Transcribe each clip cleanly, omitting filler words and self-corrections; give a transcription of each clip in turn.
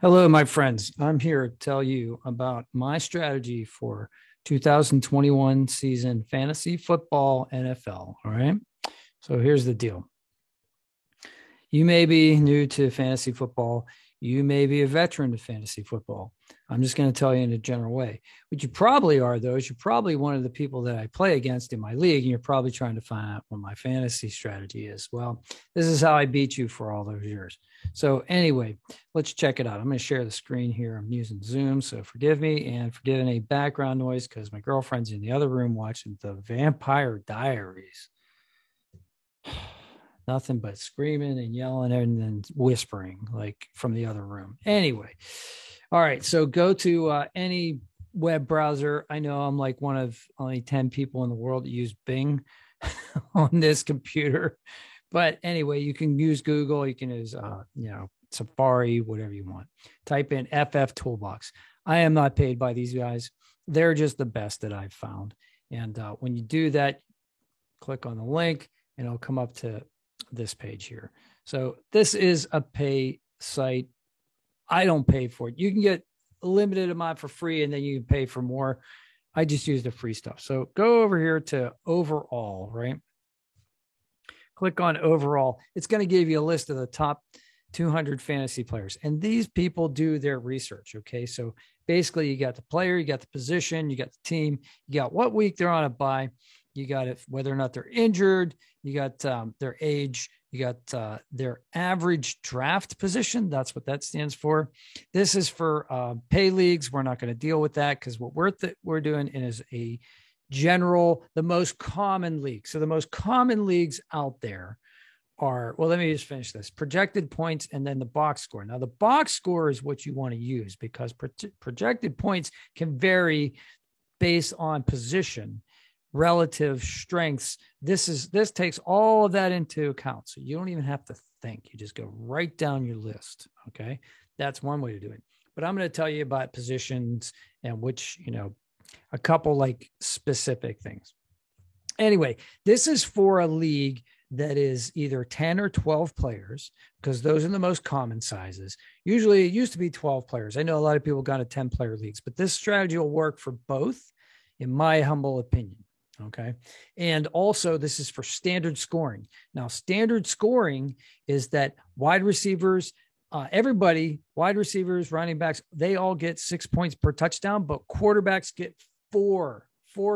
Hello, my friends. I'm here to tell you about my strategy for 2021 season fantasy football NFL. All right. So here's the deal. You may be new to fantasy football. You may be a veteran of fantasy football. I'm just going to tell you in a general way. What you probably are, though, is you're probably one of the people that I play against in my league, and you're probably trying to find out what my fantasy strategy is. Well, this is how I beat you for all those years. So, anyway, let's check it out. I'm going to share the screen here. I'm using Zoom, so forgive me and forgive any background noise because my girlfriend's in the other room watching The Vampire Diaries. Nothing but screaming and yelling and then whispering like from the other room. Anyway, all right. So go to any web browser. I know I'm like one of only 10 people in the world that use Bing on this computer. But anyway, you can use Google. You can use, Safari, whatever you want. Type in FF Toolbox. I am not paid by these guys. They're just the best that I've found. And when you do that, click on the link and it'll come up to this page here. So this is a pay site. I don't pay for it. You can get a limited amount for free and then you can pay for more. I just use the free stuff. So go over here to overall, right? Click on overall. It's going to give you a list of the top 200 fantasy players. And these people do their research. Okay. So basically you got the player, you got the position, you got the team, you got what week they're on a bye. You got it, whether or not they're injured. You got their age. You got their average draft position. That's what that stands for. This is for pay leagues. We're not going to deal with that because what we're doing is a general, the most common league. So the most common leagues out there are, well, let me just finish this. Projected points and then the box score. Now, the box score is what you want to use because projected points can vary based on position, relative strengths. This takes all of that into account. So you don't even have to think. You just go right down your list. Okay. That's one way to do it. But I'm going to tell you about positions and which, a couple like specific things. Anyway, this is for a league that is either 10 or 12 players because those are the most common sizes. Usually it used to be 12 players. I know a lot of people got a 10-player leagues, but this strategy will work for both, in my humble opinion. Okay. And also this is for standard scoring. Now, standard scoring is that wide receivers, wide receivers, running backs, they all get 6 points per touchdown, but quarterbacks get four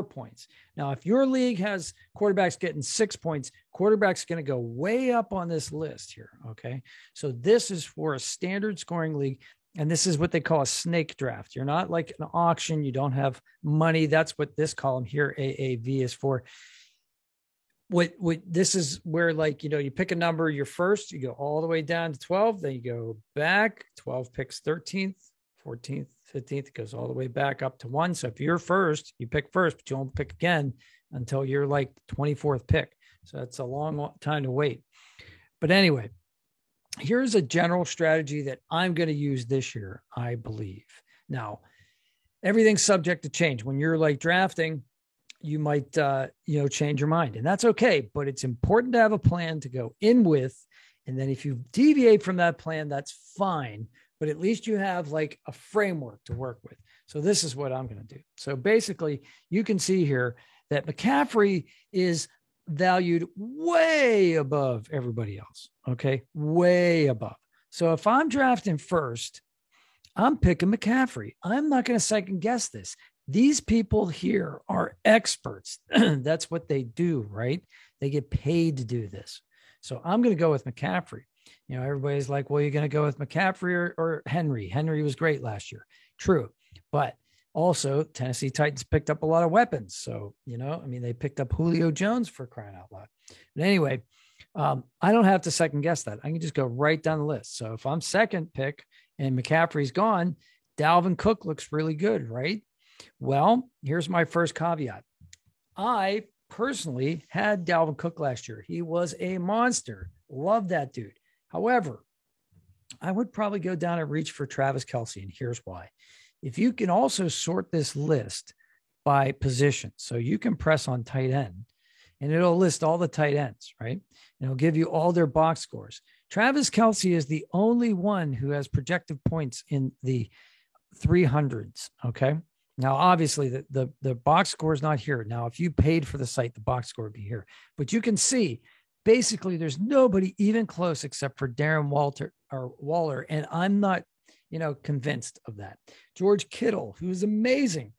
points. Now, if your league has quarterbacks getting 6 points, quarterback's going to go way up on this list here. Okay. So this is for a standard scoring league. And this is what they call a snake draft. You're not like an auction. You don't have money. That's what this column here, AAV, is for. What this is where, like, you pick a number, you're first, you go all the way down to 12, then you go back, 12 picks 13th, 14th, 15th, it goes all the way back up to 1. So if you're first, you pick first, but you won't pick again until you're like 24th pick. So that's a long time to wait. But anyway, here's a general strategy that I'm going to use this year, I believe. Now, everything's subject to change. When you're like drafting, you might, change your mind, and that's okay. But it's important to have a plan to go in with. And then if you deviate from that plan, that's fine. But at least you have like a framework to work with. So this is what I'm going to do. So basically, you can see here that McCaffrey is valued way above everybody else. Okay. Way above. So if I'm drafting first, I'm picking McCaffrey. I'm not going to second guess this. These people here are experts. That's what they do, right? They get paid to do this. So I'm going to go with McCaffrey. Everybody's like, well, you're going to go with McCaffrey or Henry. Henry was great last year. True. But also, Tennessee Titans picked up a lot of weapons. So, they picked up Julio Jones for crying out loud. But anyway, I don't have to second guess that. I can just go right down the list. So if I'm second pick and McCaffrey's gone, Dalvin Cook looks really good, right? Well, here's my first caveat. I personally had Dalvin Cook last year. He was a monster. Love that dude. However, I would probably go down and reach for Travis Kelce, and here's why. If you can also sort this list by position, so you can press on tight end and it'll list all the tight ends, right? And it'll give you all their box scores. Travis Kelce is the only one who has projected points in the 300s. Okay. Now, obviously, the box score is not here. Now, if you paid for the site, the box score would be here. But you can see, basically, there's nobody even close except for Darren Waller. And I'm not, convinced of that. George Kittle, who is amazing,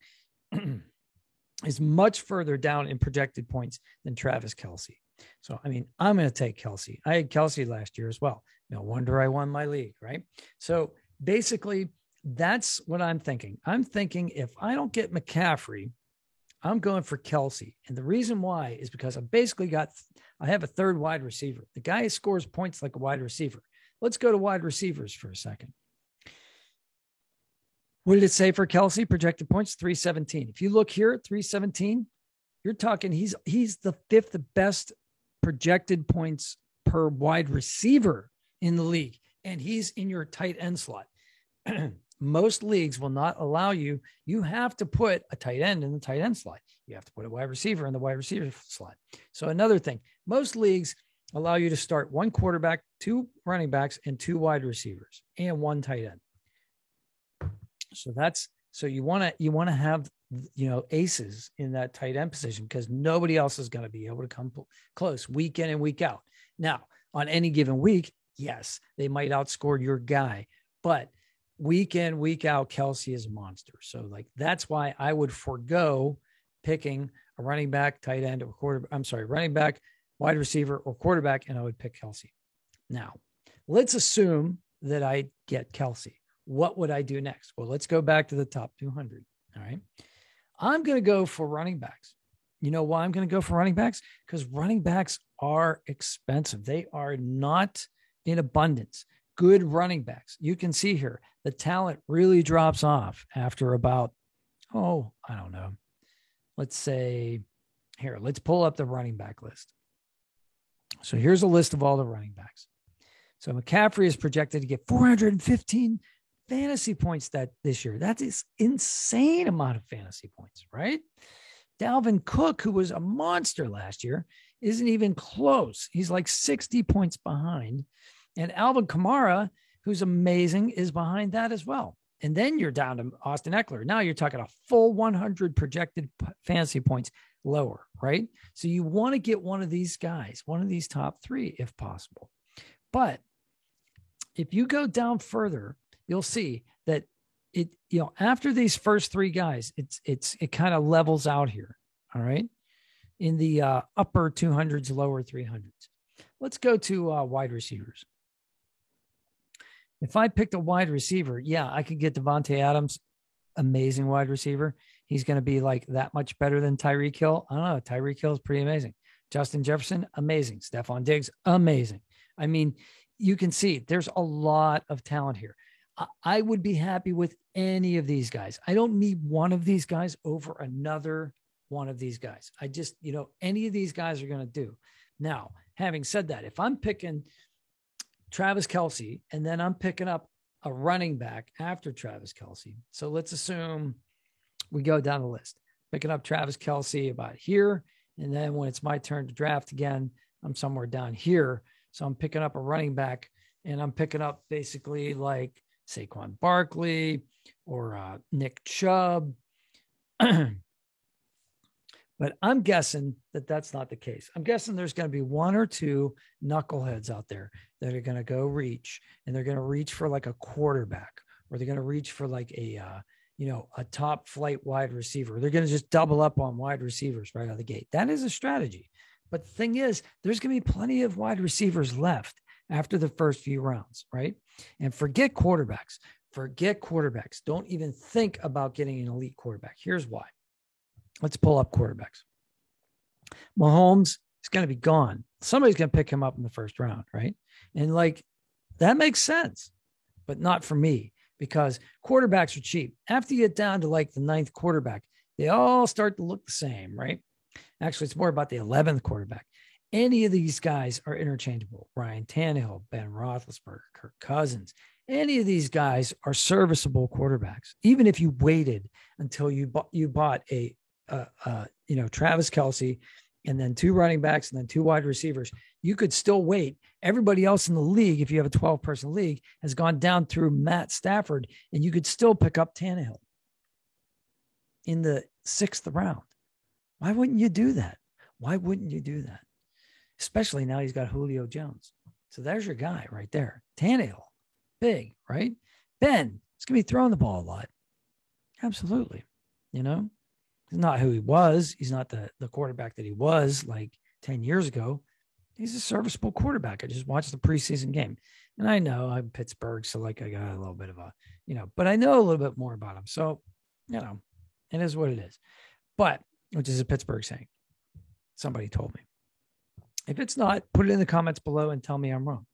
is much further down in projected points than Travis Kelce. So, I mean, I'm going to take Kelce. I had Kelce last year as well. No wonder I won my league, right? So basically, that's what I'm thinking. I'm thinking if I don't get McCaffrey, I'm going for Kelce. And the reason why is because I have a third wide receiver. The guy who scores points like a wide receiver. Let's go to wide receivers for a second. What did it say for Kelce? Projected points, 317. If you look here at 317, you're talking he's the fifth best projected points per wide receiver in the league. And he's in your tight end slot. Most leagues will not allow you. You have to put a tight end in the tight end slot. You have to put a wide receiver in the wide receiver slot. So another thing, most leagues allow you to start one quarterback, two running backs, and two wide receivers, and one tight end. So you want to have, aces in that tight end position because nobody else is going to be able to come close week in and week out. Now, on any given week, yes, they might outscore your guy, but week in, week out, Kelce is a monster. So that's why I would forego picking a running back, tight end, or running back, wide receiver, or quarterback, and I would pick Kelce. Now, let's assume that I get Kelce. What would I do next? Well, let's go back to the top 200. All right. I'm going to go for running backs. You know why I'm going to go for running backs? Because running backs are expensive. They are not in abundance. Good running backs. You can see here, the talent really drops off after about, I don't know. Let's say here, let's pull up the running back list. So here's a list of all the running backs. So McCaffrey is projected to get 415 fantasy points this year. That is insane amount of fantasy points, right? Dalvin Cook, who was a monster last year, isn't even close. He's like 60 points behind. And Alvin Kamara, who's amazing, is behind that as well. And then you're down to Austin Eckler. Now you're talking a full 100 projected fantasy points lower, right? So you want to get one of these guys, one of these top three, if possible. But if you go down further, you'll see that after these first three guys, it kind of levels out here. All right. In the upper 200s, lower 300s. Let's go to wide receivers. If I picked a wide receiver, I could get Devontae Adams, amazing wide receiver. He's going to be like that much better than Tyreek Hill. I don't know. Tyreek Hill is pretty amazing. Justin Jefferson, amazing. Stephon Diggs, amazing. I mean, you can see there's a lot of talent here. I would be happy with any of these guys. I don't need one of these guys over another one of these guys. I just, any of these guys are going to do. Now, having said that, if I'm picking Travis Kelce and then I'm picking up a running back after Travis Kelce. So let's assume we go down the list, picking up Travis Kelce about here. And then when it's my turn to draft again, I'm somewhere down here. So I'm picking up a running back and I'm picking up basically like Saquon Barkley or Nick Chubb. But I'm guessing that that's not the case. I'm guessing there's going to be one or two knuckleheads out there that are going to go reach, and they're going to reach for like a quarterback, or they're going to reach for like a top flight wide receiver. They're going to just double up on wide receivers right out of the gate. That is a strategy. But the thing is, there's going to be plenty of wide receivers left after the first few rounds, right? And forget quarterbacks. Don't even think about getting an elite quarterback. Here's why. Let's pull up quarterbacks. Mahomes is going to be gone. Somebody's going to pick him up in the first round, right? And that makes sense, but not for me, because quarterbacks are cheap. After you get down to like the 9th quarterback, they all start to look the same, right? Actually, it's more about the 11th quarterback. Any of these guys are interchangeable. Ryan Tannehill, Ben Roethlisberger, Kirk Cousins. Any of these guys are serviceable quarterbacks. Even if you waited until you bought Travis Kelce and then 2 running backs and then 2 wide receivers, you could still wait. Everybody else in the league, if you have a 12-person league, has gone down through Matt Stafford, and you could still pick up Tannehill in the 6th round. Why wouldn't you do that? Why wouldn't you do that? Especially now he's got Julio Jones. So there's your guy right there. Tannehill, big, right? Ben, he's going to be throwing the ball a lot. Absolutely. You know, he's not who he was. He's not the quarterback that he was like 10 years ago. He's a serviceable quarterback. I just watched the preseason game. And I know I'm Pittsburgh, so like I got a little bit of a, but I know a little bit more about him. So, it is what it is. But, which is a Pittsburgh saying. Somebody told me. If it's not, put it in the comments below and tell me I'm wrong.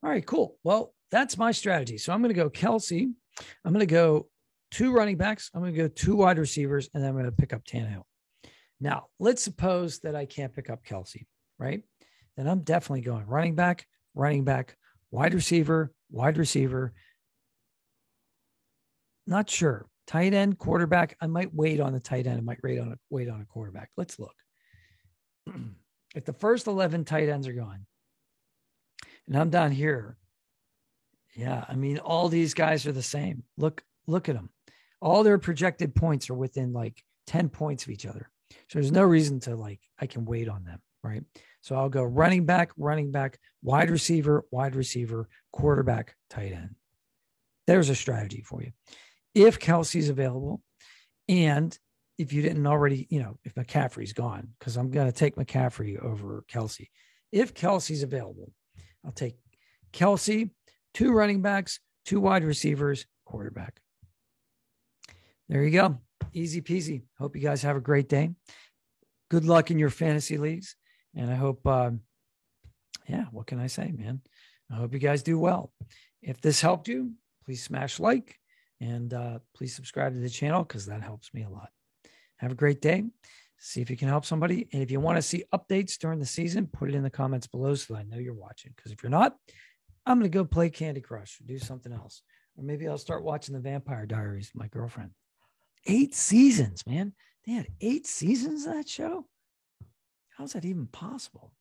All right, cool. Well, that's my strategy. So I'm going to go Kelce. I'm going to go 2 running backs. I'm going to go 2 wide receivers, and then I'm going to pick up Tannehill. Now, let's suppose that I can't pick up Kelce, right? Then I'm definitely going running back, wide receiver. Not sure. Tight end, quarterback. I might wait on the tight end. I might wait on a quarterback. Let's look. If the first 11 tight ends are gone, and I'm down here, yeah, I mean, all these guys are the same. Look at them. All their projected points are within like 10 points of each other. So there's no reason to I can wait on them, right? So I'll go running back, wide receiver, quarterback, tight end. There's a strategy for you. If Kelce's available, and if you didn't already, if McCaffrey's gone, because I'm going to take McCaffrey over Kelce. If Kelce's available, I'll take Kelce, 2 running backs, 2 wide receivers, quarterback. There you go. Easy peasy. Hope you guys have a great day. Good luck in your fantasy leagues. And I hope, what can I say, man? I hope you guys do well. If this helped you, please smash like and please subscribe to the channel because that helps me a lot. Have a great day. See if you can help somebody. And if you want to see updates during the season, put it in the comments below so that I know you're watching. Because if you're not, I'm going to go play Candy Crush or do something else. Or maybe I'll start watching the Vampire Diaries with my girlfriend. 8 seasons, man. They had 8 seasons of that show. How's that even possible?